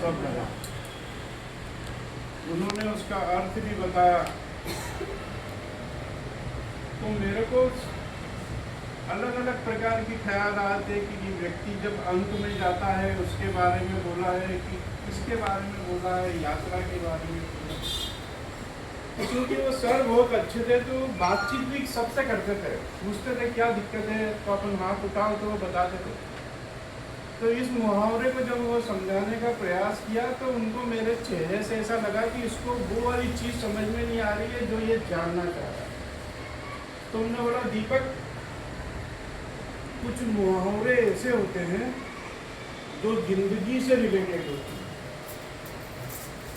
सब भला। उन्होंने उसका अर्थ भी बताया। तो मेरे को अलग अलग प्रकार की ख्याल आते कि व्यक्ति जब अंत में जाता है उसके बारे में बोला है कि किसके बारे में बोला है, यात्रा के बारे में बोला। क्योंकि वो सर बहुत अच्छे थे तो बातचीत भी सबसे करते थे, पूछते थे क्या दिक्कत है तो अपन हाथ उठाओ तो वो बताते थे। तो इस मुहावरे को जब वो समझाने का प्रयास किया तो उनको मेरे चेहरे से ऐसा लगा कि इसको वो वाली चीज़ समझ में नहीं आ रही है जो ये जानना चाह रहा है। तो उन्होंने बोला दीपक, कुछ मुहावरे ऐसे होते हैं जो जिंदगी से रिलेटेड होते हैं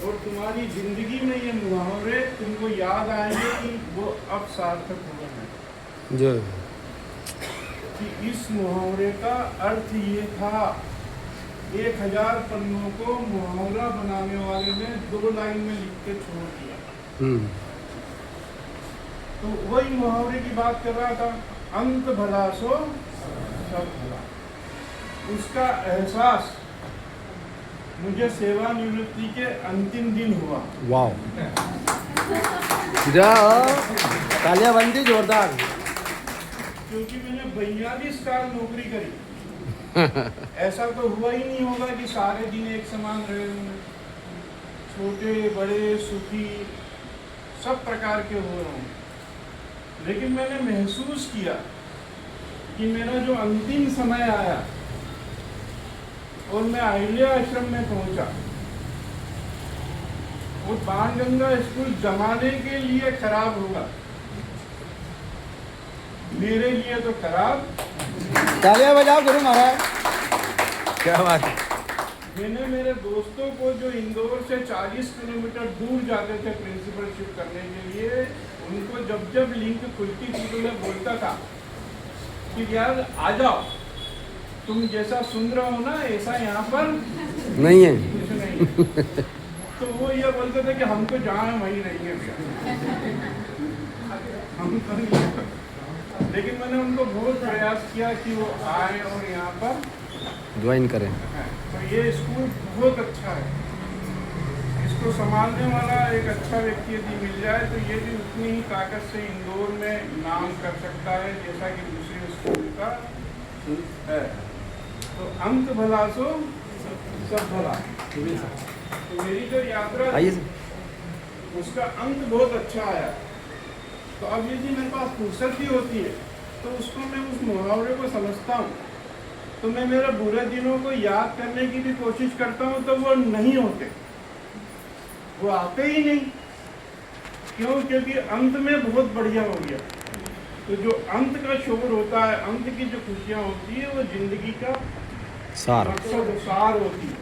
और तुम्हारी जिंदगी में ये मुहावरे तुमको याद आएंगे कि वो अब सार्थक हो गए हैं। जो कि इस मुहावरे का अर्थ ये था, 1000 पन्नों को मुहावरा बनाने वाले ने 2 लाइन में लिख के छोड़ दिया। तो वही मुहावरे की बात कर रहा था, अंत भला सो सब भला। उसका एहसास मुझे सेवानिवृत्ति के अंतिम दिन हुआ। वाह, तालियां बनती जोरदार। क्योंकि मैंने 42 साल नौकरी करी। ऐसा तो हुआ ही नहीं होगा कि सारे दिन एक समान रहे होंगे। छोटे बड़े सुखी सब प्रकार के हो रहे होंगे, लेकिन मैंने महसूस किया कि मेरा जो अंतिम समय आया और मैं अहिल्या आश्रम में पहुंचा, वो बाणगंगा स्कूल जमाने के लिए खराब होगा, मेरे लिए तो खराब। तालियां बजाओ गुरु महाराज, क्या बात है। मैंने मेरे दोस्तों को जो इंदौर से 40 किलोमीटर दूर जाते थे प्रिंसिपलशिप करने के लिए, उनको जब जब लिंक खुलती थी तो मैं बोलता था कि यार आ जाओ, तुम जैसा सुन रहे हो ना ऐसा यहाँ पर नहीं है, कुछ नहीं। तो वो ये बोलते थे कि हम तो जहाँ हैं वहीं रहेंगे भैया, हम तो नहीं। लेकिन मैंने उनको बहुत प्रयास किया कि वो आए और यहाँ पर ज्वाइन करें। तो ये स्कूल बहुत अच्छा है, इसको संभालने वाला एक अच्छा व्यक्ति यदि मिल जाए तो ये भी उतनी ही ताकत से इंदौर में नाम कर सकता है जैसा कि दूसरे स्कूल का है। तो अंत भला सो सब भला। तो मेरी जो यात्रा आइए थी उसका अंत बहुत अच्छा आया। तो अब यदि मेरे पास फुर्सत भी होती है तो उसको मैं उस मुहावरे को समझता हूँ, तो मैं मेरे बुरे दिनों को याद करने की भी कोशिश करता हूँ तो वो नहीं होते, वो आते ही नहीं। क्यों? क्योंकि अंत में बहुत बढ़िया हो गया। तो जो अंत का शोर होता है, अंत की जो खुशियाँ होती है, वो जिंदगी का सार मकसद सार होती है।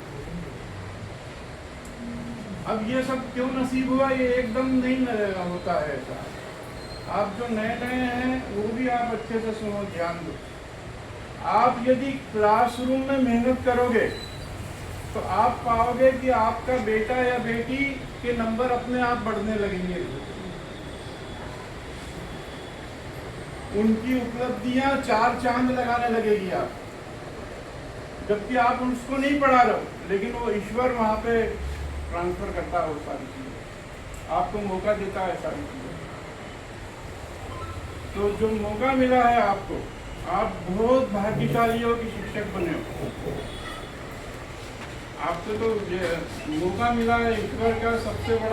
अब ये सब क्यों नसीब हुआ, ये एकदम नहीं होता है ऐसा। आप जो नए नए हैं वो भी आप अच्छे से सुनो, ध्यान दो। आप यदि क्लासरूम में मेहनत करोगे तो आप पाओगे कि आपका बेटा या बेटी के नंबर अपने आप बढ़ने लगेंगे, उनकी उपलब्धियां 4 चांद लगाने लगेगी आप, जबकि आप उसको नहीं पढ़ा रहे हो, लेकिन वो ईश्वर वहाँ पे ट्रांसफर करता है वो सारी चीज़ें, आपको मौका देता है सारी चीज़ें। तो जो मौका मिला है आपको, आप बहुत भाग्यशाली हो कि शिक्षक बने हो। आपको तो मौका मिला है ईश्वर का सबसे बड़ा